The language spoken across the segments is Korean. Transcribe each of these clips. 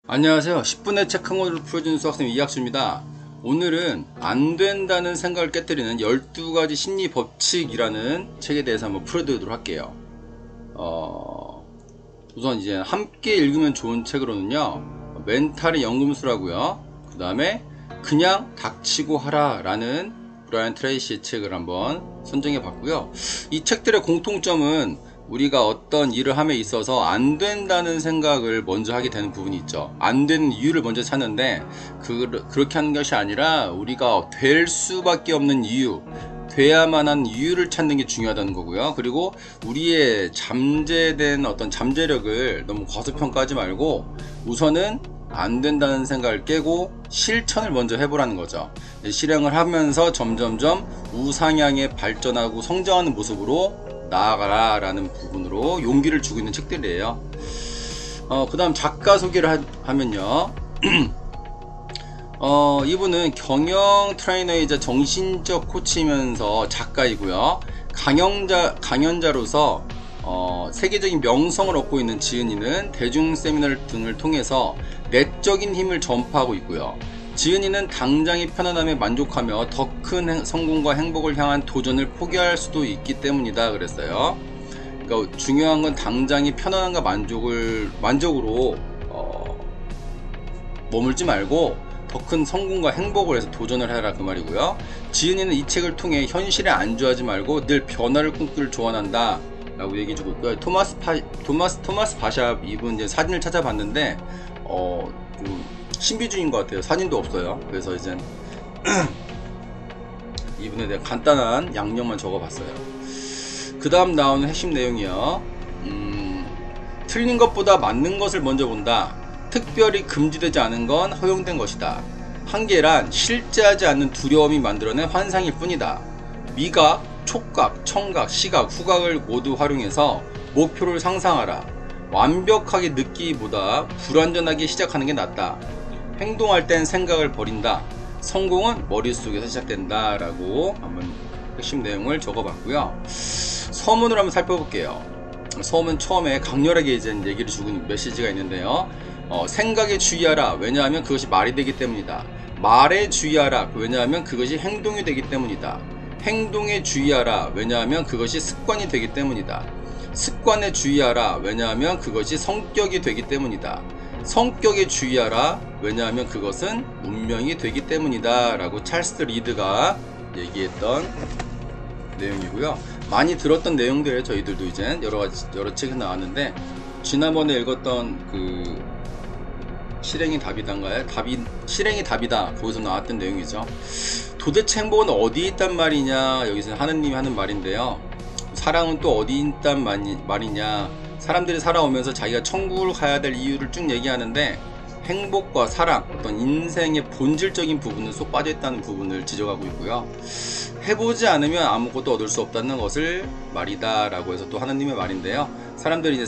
안녕하세요. 10분의 책 항목을 풀어주는 수학생 이학수입니다. 오늘은 안 된다는 생각을 깨뜨리는 12가지 심리 법칙이라는 책에 대해서 한번 풀어드리도록 할게요. 우선 이제 함께 읽으면 좋은 책으로는요, 멘탈의 연금술하고요, 그 다음에 그냥 닥치고 하라 라는 브라이언 트레이시의 책을 한번 선정해 봤고요. 이 책들의 공통점은 우리가 어떤 일을 함에 있어서 안 된다는 생각을 먼저 하게 되는 부분이 있죠. 안 되는 이유를 먼저 찾는데 그렇게 하는 것이 아니라 우리가 될 수밖에 없는 이유, 돼야만 한 이유를 찾는 게 중요하다는 거고요. 그리고 우리의 잠재된 어떤 잠재력을 너무 과소평가하지 말고 우선은 안 된다는 생각을 깨고 실천을 먼저 해보라는 거죠. 실행을 하면서 점점점 우상향에 발전하고 성장하는 모습으로 나아가라 라는 부분으로 용기를 주고 있는 책들이에요. 그 다음 작가 소개를 하면요. 이분은 경영 트레이너이자 정신적 코치이면서 작가이고요. 강연자로서 세계적인 명성을 얻고 있는 지은이는 대중 세미나를 등을 통해서 내적인 힘을 전파하고 있고요. 지은이는 당장의 편안함에 만족하며 더 큰 성공과 행복을 향한 도전을 포기할 수도 있기 때문이다 그랬어요. 그러니까 중요한 건 당장의 편안함과 만족으로 머물지 말고 더 큰 성공과 행복을 해서 도전을 해라 그 말이고요. 지은이는 이 책을 통해 현실에 안주하지 말고 늘 변화를 꿈꾸기를 조언한다 라고 얘기해주고 있고요. 토마스 바샵 이분 이제 사진을 찾아봤는데 좀 신비주의인 것 같아요. 사진도 없어요. 그래서 이제 이분에 대한 간단한 양념만 적어봤어요. 그 다음 나오는 핵심 내용이요. 틀린 것보다 맞는 것을 먼저 본다. 특별히 금지되지 않은 건 허용된 것이다. 한계란 실제하지 않는 두려움이 만들어낸 환상일 뿐이다. 미각, 촉각, 청각, 시각, 후각을 모두 활용해서 목표를 상상하라. 완벽하게 느끼기보다 불완전하게 시작하는 게 낫다. 행동할 땐 생각을 버린다. 성공은 머릿속에서 시작된다 라고 한번 핵심 내용을 적어봤고요. 서문을 한번 살펴볼게요. 서문 처음에 강렬하게 이제 얘기를 주고 있는 메시지가 있는데요. 생각에 주의하라. 왜냐하면 그것이 말이 되기 때문이다. 말에 주의하라. 왜냐하면 그것이 행동이 되기 때문이다. 행동에 주의하라. 왜냐하면 그것이 습관이 되기 때문이다. 습관에 주의하라. 왜냐하면 그것이 성격이 되기 때문이다. 성격에 주의하라. 왜냐하면 그것은 운명이 되기 때문이다 라고 찰스 리드가 얘기했던 내용이고요. 많이 들었던 내용들을 저희들도 이제 여러 책이 나왔는데, 지난번에 읽었던 그 실행이 답이단가요? 실행이 답이다. 거기서 나왔던 내용이죠. 도대체 행복은 어디에 있단 말이냐, 여기서 하느님이 하는 말인데요. 사랑은 또 어디 있단 말이냐. 사람들이 살아오면서 자기가 천국을 가야 될 이유를 쭉 얘기하는데, 행복과 사랑, 어떤 인생의 본질적인 부분은 쏙 빠져있다는 부분을 지적하고 있고요. 해보지 않으면 아무것도 얻을 수 없다는 것을 말이다 라고 해서 또 하나님의 말인데요. 사람들이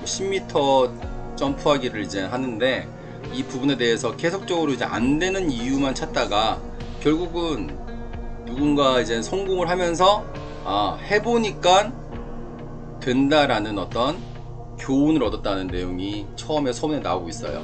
10m 점프하기를 이제 하는데, 이 부분에 대해서 계속적으로 이제 안 되는 이유만 찾다가 결국은 누군가 이제 성공을 하면서 해보니까 된다라는 어떤 교훈을 얻었다는 내용이 처음에 서문에 나오고 있어요.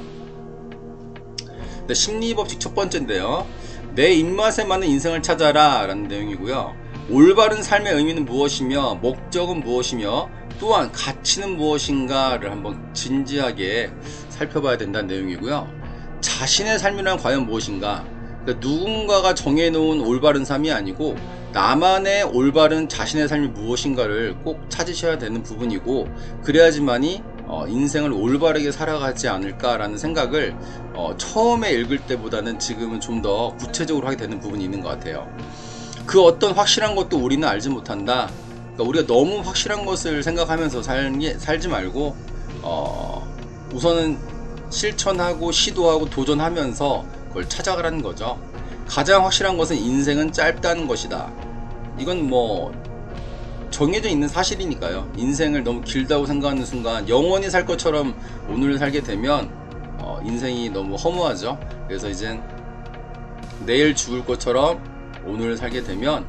근데 심리법칙 첫 번째인데요. 내 입맛에 맞는 인생을 찾아라 라는 내용이고요. 올바른 삶의 의미는 무엇이며 목적은 무엇이며 또한 가치는 무엇인가를 한번 진지하게 살펴봐야 된다는 내용이고요. 자신의 삶이란 과연 무엇인가? 그러니까 누군가가 정해놓은 올바른 삶이 아니고 나만의 올바른 자신의 삶이 무엇인가를 꼭 찾으셔야 되는 부분이고, 그래야지만이 인생을 올바르게 살아가지 않을까라는 생각을 처음에 읽을 때보다는 지금은 좀 더 구체적으로 하게 되는 부분이 있는 것 같아요. 그 어떤 확실한 것도 우리는 알지 못한다. 그러니까 우리가 너무 확실한 것을 생각하면서 살지 말고 우선은 실천하고 시도하고 도전하면서 그걸 찾아가라는 거죠. 가장 확실한 것은 인생은 짧다는 것이다. 이건 뭐 정해져 있는 사실이니까요. 인생을 너무 길다고 생각하는 순간 영원히 살 것처럼 오늘을 살게 되면 인생이 너무 허무하죠. 그래서 이젠 내일 죽을 것처럼 오늘을 살게 되면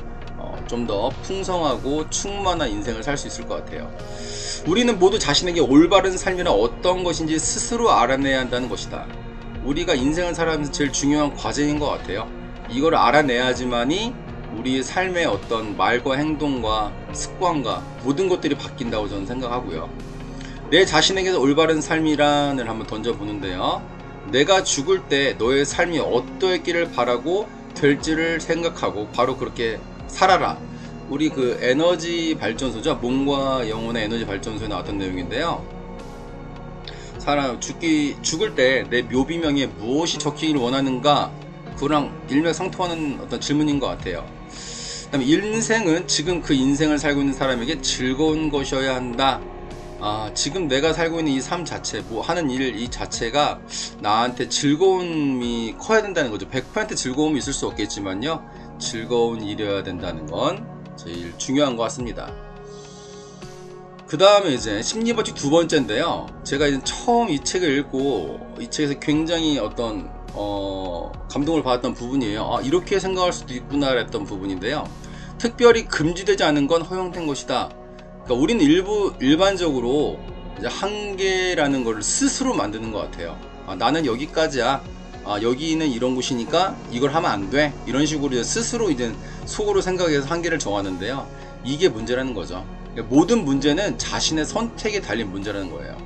좀 더 풍성하고 충만한 인생을 살 수 있을 것 같아요. 우리는 모두 자신에게 올바른 삶이란 어떤 것인지 스스로 알아내야 한다는 것이다. 우리가 인생을 살아가면서 제일 중요한 과제인 것 같아요. 이걸 알아내야지만이 우리의 삶의 어떤 말과 행동과 습관과 모든 것들이 바뀐다고 저는 생각하고요. 내 자신에게서 올바른 삶이란을 한번 던져보는데요. 내가 죽을 때 너의 삶이 어떠했기를 바라고 될지를 생각하고 바로 그렇게 살아라. 우리 그 에너지 발전소죠. 몸과 영혼의 에너지 발전소에 나왔던 내용인데요. 죽을 때 내 묘비명에 무엇이 적히기를 원하는가, 그랑 일맥상통하는 어떤 질문인 것 같아요. 그다음에 인생은 지금 그 인생을 살고 있는 사람에게 즐거운 것이어야 한다. 지금 내가 살고 있는 이 삶 자체, 뭐 하는 일 이 자체가 나한테 즐거움이 커야 된다는 거죠. 100% 즐거움이 있을 수 없겠지만요, 즐거운 일이어야 된다는 건 제일 중요한 것 같습니다. 그 다음에 이제 심리법칙 두 번째인데요. 제가 이제 처음 이 책을 읽고 이 책에서 굉장히 어떤 감동을 받았던 부분이에요. 이렇게 생각할 수도 있구나 했던 부분인데요. 특별히 금지되지 않은 건 허용된 것이다. 그러니까 우리는 일반적으로 이제 한계라는 걸 스스로 만드는 것 같아요. 나는 여기까지야. 여기는 이런 곳이니까 이걸 하면 안 돼. 이런 식으로 이제 스스로 이제 속으로 생각해서 한계를 정하는데요. 이게 문제라는 거죠. 그러니까 모든 문제는 자신의 선택에 달린 문제라는 거예요.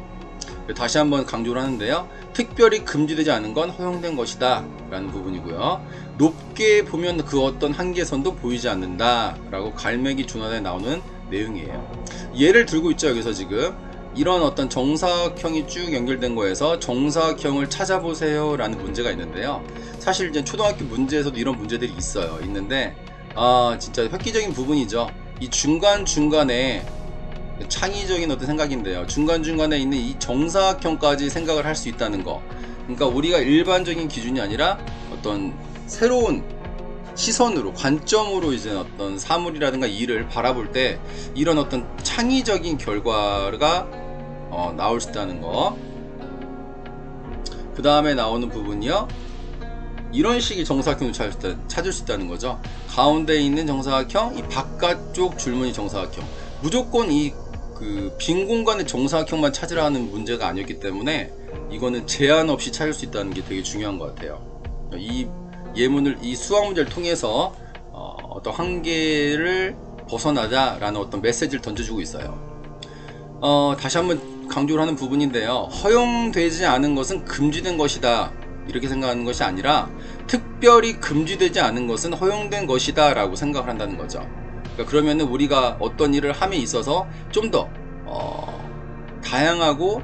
다시 한번 강조를 하는데요. 특별히 금지되지 않은 건 허용된 것이다 라는 부분이고요. 높게 보면 그 어떤 한계선도 보이지 않는다 라고 갈매기 준환에 나오는 내용이에요. 예를 들고 있죠. 여기서 지금 이런 어떤 정사각형이 쭉 연결된 거에서 정사각형을 찾아보세요 라는 문제가 있는데요. 사실 이제 초등학교 문제에서도 이런 문제들이 있는데 진짜 획기적인 부분이죠. 이 중간중간에 창의적인 어떤 생각인데요. 중간중간에 있는 이 정사각형까지 생각을 할 수 있다는 거. 그러니까 우리가 일반적인 기준이 아니라 어떤 새로운 시선으로, 관점으로 이제 어떤 사물이라든가 일을 바라볼 때 이런 어떤 창의적인 결과가 나올 수 있다는 거. 그 다음에 나오는 부분이요. 이런 식의 정사각형을 찾을 수 있다는 거죠. 가운데 있는 정사각형, 이 바깥쪽 줄무늬 정사각형. 무조건 이 빈 공간의 정사각형만 찾으라는 문제가 아니었기 때문에 이거는 제한 없이 찾을 수 있다는 게 되게 중요한 것 같아요. 이 예문을, 이 수학 문제를 통해서 어떤 한계를 벗어나자라는 어떤 메시지를 던져주고 있어요. 다시 한번 강조를 하는 부분인데요. 허용되지 않은 것은 금지된 것이다. 이렇게 생각하는 것이 아니라 특별히 금지되지 않은 것은 허용된 것이다 라고 생각을 한다는 거죠. 그러니까 그러면은 우리가 어떤 일을 함에 있어서 좀 더 다양하고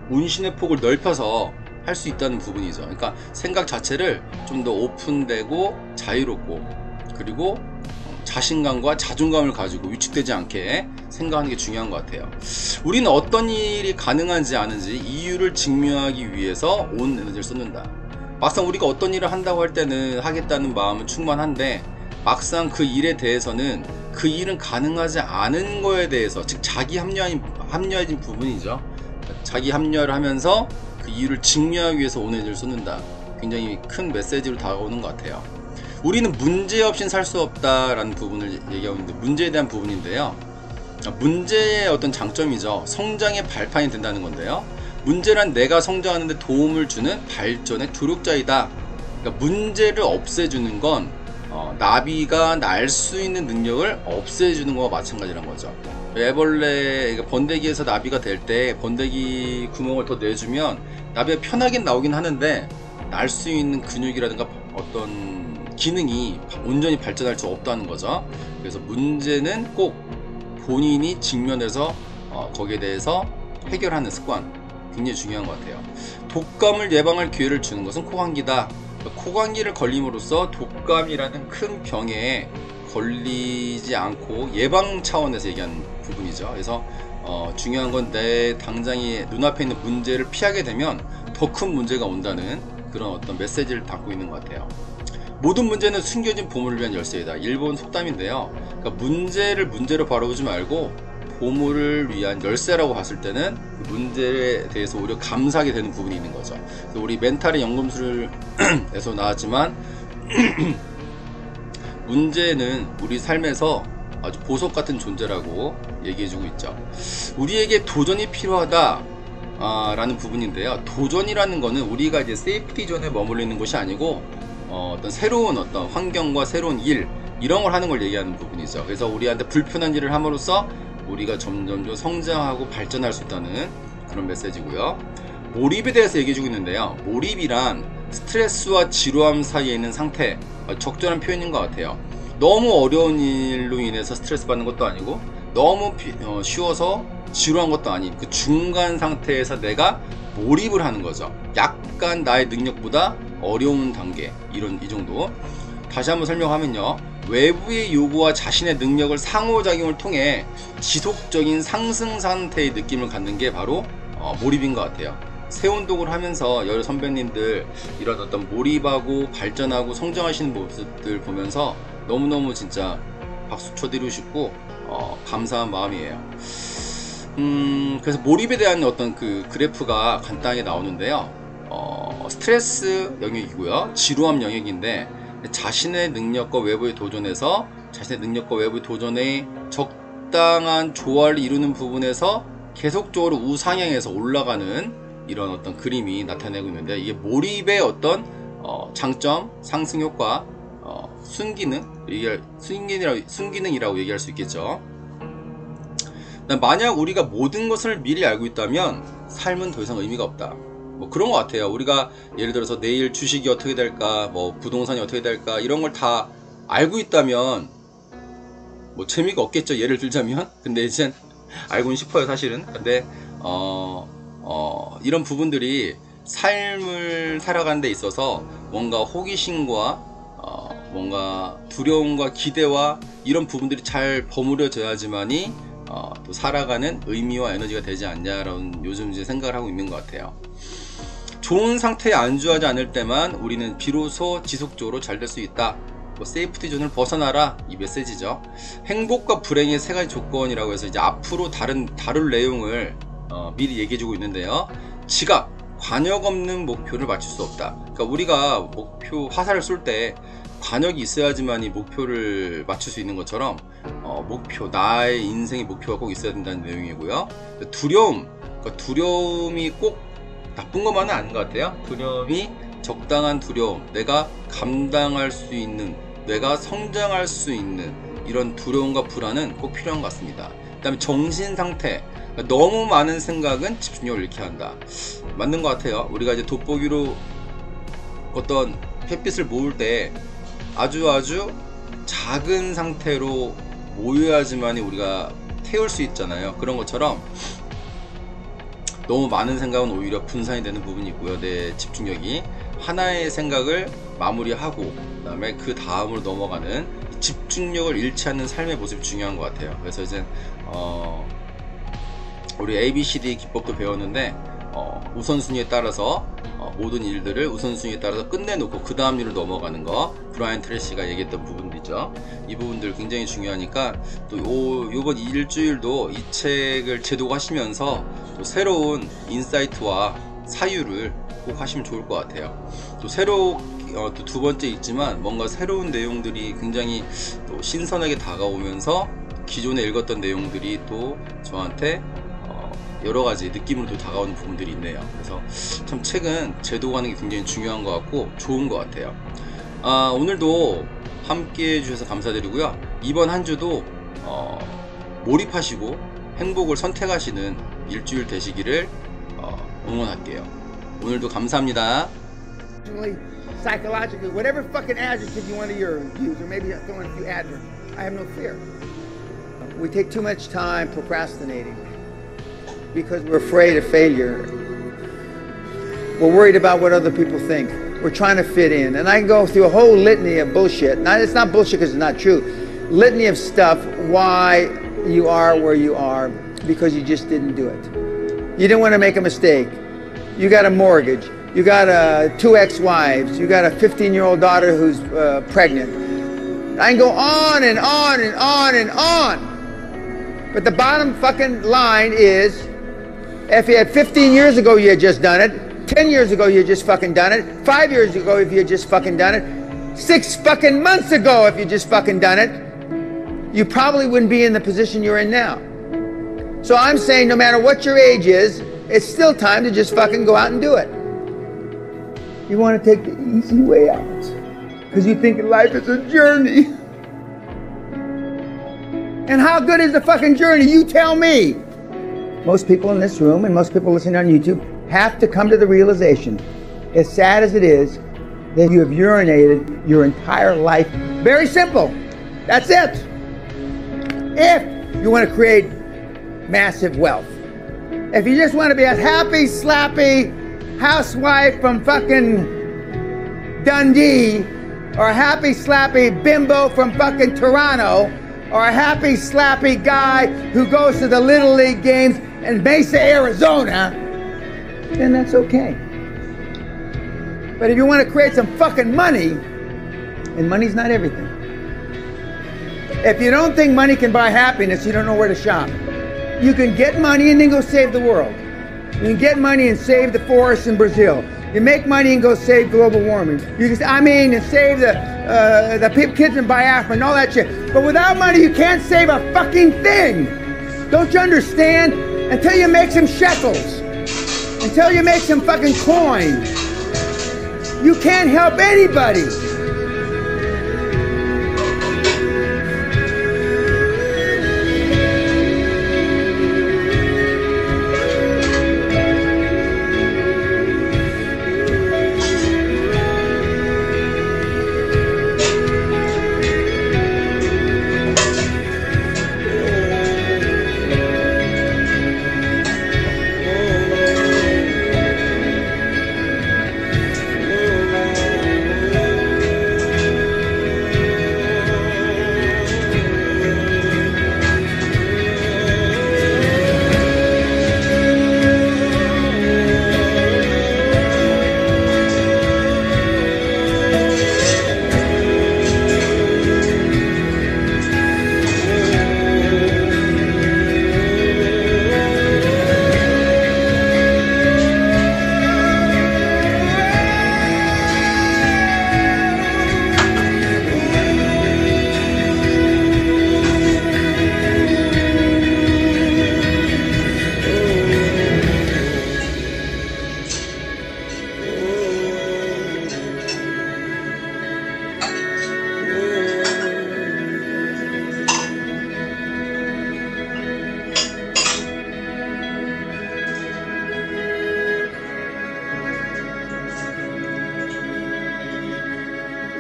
운신의 폭을 넓혀서 할 수 있다는 부분이죠. 그러니까 생각 자체를 좀 더 오픈되고 자유롭고, 그리고 자신감과 자존감을 가지고 위축되지 않게 생각하는 게 중요한 것 같아요. 우리는 어떤 일이 가능한지 아는지 이유를 증명하기 위해서 온 에너지를 쏟는다. 막상 우리가 어떤 일을 한다고 할 때는 하겠다는 마음은 충만한데, 막상 그 일에 대해서는 그 일은 가능하지 않은 거에 대해서, 즉 자기 합리화진 부분이죠. 자기 합리화를 하면서 그 이유를 증명하기 위해서 온 에너지를 쏟는다. 굉장히 큰 메시지로 다가오는 것 같아요. 우리는 문제 없이는 살 수 없다라는 부분을 얘기하고 있는데, 문제에 대한 부분인데요. 문제의 어떤 장점이죠. 성장의 발판이 된다는 건데요. 문제란 내가 성장하는데 도움을 주는 발전의 조력자이다. 그러니까 문제를 없애주는 건 나비가 날 수 있는 능력을 없애주는 거와 마찬가지란 거죠. 애벌레, 그러니까 번데기에서 나비가 될 때 번데기 구멍을 더 내주면 나비가 편하긴 나오긴 하는데 날 수 있는 근육이라든가 어떤 기능이 온전히 발전할 수 없다는 거죠. 그래서 문제는 꼭 본인이 직면해서 거기에 대해서 해결하는 습관, 굉장히 중요한 것 같아요. 독감을 예방할 기회를 주는 것은 코감기다. 코감기를 걸림으로써 독감이라는 큰 병에 걸리지 않고 예방 차원에서 얘기하는 부분이죠. 그래서 중요한 건 내 당장의 눈앞에 있는 문제를 피하게 되면 더 큰 문제가 온다는 그런 어떤 메시지를 담고 있는 것 같아요. 모든 문제는 숨겨진 보물을 위한 열쇠이다. 일본 속담인데요. 그러니까 문제를 문제로 바라보지 말고 보물을 위한 열쇠라고 봤을 때는 그 문제에 대해서 오히려 감사하게 되는 부분이 있는 거죠. 우리 멘탈의 연금술에서 나왔지만 문제는 우리 삶에서 아주 보석 같은 존재라고 얘기해주고 있죠. 우리에게 도전이 필요하다 라는 부분인데요. 도전이라는 거는 우리가 이제 세이프티 존에 머물리는 것이 아니고 어떤 새로운 어떤 환경과 새로운 일 이런 걸 하는 걸 얘기하는 부분이죠. 그래서 우리한테 불편한 일을 함으로써 우리가 점점 성장하고 발전할 수 있다는 그런 메시지고요. 몰입에 대해서 얘기해주고 있는데요. 몰입이란 스트레스와 지루함 사이에 있는 상태, 적절한 표현인 것 같아요. 너무 어려운 일로 인해서 스트레스 받는 것도 아니고 너무 쉬워서 지루한 것도 아닌 그 중간 상태에서 내가 몰입을 하는 거죠. 약간 나의 능력보다 어려운 단계, 이 정도. 다시 한번 설명하면요, 외부의 요구와 자신의 능력을 상호작용을 통해 지속적인 상승 상태의 느낌을 갖는 게 바로 몰입인 것 같아요. 새운동을 하면서 여러 선배님들 이런 어떤 몰입하고 발전하고 성장하시는 모습들 보면서 너무너무 진짜 박수 쳐드리고 싶고 감사한 마음이에요. 그래서 몰입에 대한 어떤 그 그래프가 간단하게 나오는데요. 스트레스 영역이고요, 지루함 영역인데, 자신의 능력과 외부의 도전에서 자신의 능력과 외부의 도전에 적당한 조화를 이루는 부분에서 계속적으로 우상향해서 올라가는 이런 어떤 그림이 나타내고 있는데, 이게 몰입의 어떤 장점, 상승 효과, 순기능이라고 얘기할 수 있겠죠. 만약 우리가 모든 것을 미리 알고 있다면 삶은 더 이상 의미가 없다. 뭐 그런 것 같아요. 우리가 예를 들어서 내일 주식이 어떻게 될까, 뭐 부동산이 어떻게 될까, 이런 걸 다 알고 있다면 뭐 재미가 없겠죠, 예를 들자면. 근데 이젠 알고는 싶어요, 사실은. 근데 이런 부분들이 삶을 살아가는 데 있어서 뭔가 호기심과 뭔가 두려움과 기대와 이런 부분들이 잘 버무려져야지만이 또 살아가는 의미와 에너지가 되지 않냐라는 요즘 이제 생각을 하고 있는 것 같아요. 좋은 상태에 안주하지 않을 때만 우리는 비로소 지속적으로 잘 될 수 있다. 뭐 세이프티 존을 벗어나라, 이 메시지죠. 행복과 불행의 세 가지 조건이라고 해서 이제 앞으로 다룰 내용을 미리 얘기해주고 있는데요. 지각, 관역 없는 목표를 맞출 수 없다. 그러니까 우리가 목표 화살을 쏠 때 관역이 있어야지만 이 목표를 맞출 수 있는 것처럼 나의 인생의 목표가 꼭 있어야 된다는 내용이고요. 두려움, 그러니까 두려움이 꼭 나쁜 것만은 아닌 것 같아요. 두려움이 적당한 두려움, 내가 감당할 수 있는, 내가 성장할 수 있는 이런 두려움과 불안은 꼭 필요한 것 같습니다. 그 다음에 정신 상태, 그러니까 너무 많은 생각은 집중력을 잃게 한다. 맞는 것 같아요. 우리가 이제 돋보기로 어떤 햇빛을 모을 때 아주 작은 상태로 모여야지만 우리가 태울 수 있잖아요. 그런 것처럼 너무 많은 생각은 오히려 분산이 되는 부분이 있고요. 내 집중력이 하나의 생각을 마무리하고 그 다음에 그 다음으로 넘어가는 집중력을 잃지 않는 삶의 모습이 중요한 것 같아요. 그래서 이제 우리 ABCD 기법도 배웠는데 우선순위에 따라서 모든 일들을 우선순위에 따라서 끝내놓고 그 다음 일을 넘어가는 거, 브라이언 트래시가 얘기했던 부분이죠. 이 부분들 굉장히 중요하니까 또 요번 일주일도 이 책을 제독하시면서 또 새로운 인사이트와 사유를 꼭 하시면 좋을 것 같아요. 또 또 두 번째 있지만 뭔가 새로운 내용들이 굉장히 또 신선하게 다가오면서 기존에 읽었던 내용들이 또 저한테 여러가지 느낌으로 또 다가오는 부분들이 있네요. 그래서 참 책은 제독하는 게 굉장히 중요한 것 같고 좋은 것 같아요. 오늘도 함께 해주셔서 감사드리고요. 이번 한 주도 몰입하시고 행복을 선택하시는 일주일 되시기를 응원할게요. 오늘도 감사합니다. Psychologically, whatever fucking adjective you want to use, or maybe throw in a few adverbs, I have no fear. We take too much time procrastinating because we're afraid of failure. We're worried about what other people think. We're trying to fit in. And I can go through a whole litany of bullshit. Now, it's not bullshit because it's not true. Litany of stuff why you are where you are because you just didn't do it. You didn't want to make a mistake. You got a mortgage. You got two ex-wives. You got a 15-year-old daughter who's pregnant. I can go on and on and on and on. But the bottom fucking line is, if you had 15 years ago you had just done it, 10 years ago you had just fucking done it, 5 years ago if you had just fucking done it, 6 fucking months ago, if you just fucking done it, you probably wouldn't be in the position you're in now. So I'm saying no matter what your age is, it's still time to just fucking go out and do it. You want to take the easy way out because you think life is a journey. And how good is the fucking journey? You tell me. Most people in this room and most people listening on YouTube have to come to the realization, as sad as it is, that you have urinated your entire life. Very simple. That's it. If you want to create massive wealth. If you just want to be a happy, slappy housewife from fucking Dundee, or a happy, slappy bimbo from fucking Toronto, or a happy, slappy guy who goes to the Little League games in Mesa, Arizona, then that's okay. But if you want to create some fucking money, and money's not everything. If you don't think money can buy happiness, you don't know where to shop. You can get money and then go save the world. You can get money and save the forests in Brazil. You make money and go save global warming. You can, and save the kids in Biafra and all that shit. But without money, you can't save a fucking thing. Don't you understand? Until you make some shekels. Until you make some fucking coin. You can't help anybody.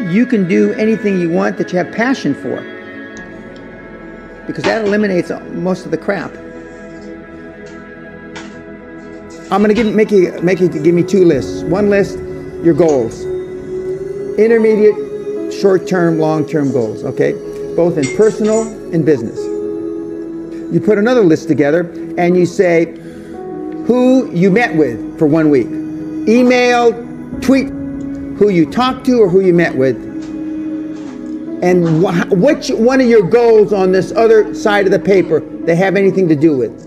You can do anything you want that you have passion for, because that eliminates most of the crap. I'm going to make you give me 2 lists. One list, your goals. Intermediate, short-term, long-term goals, okay? Both in personal and business. You put another list together and you say who you met with for 1 week. Email, tweet, who you talked to or who you met with, and which one of your goals on this other side of the paper they have anything to do with.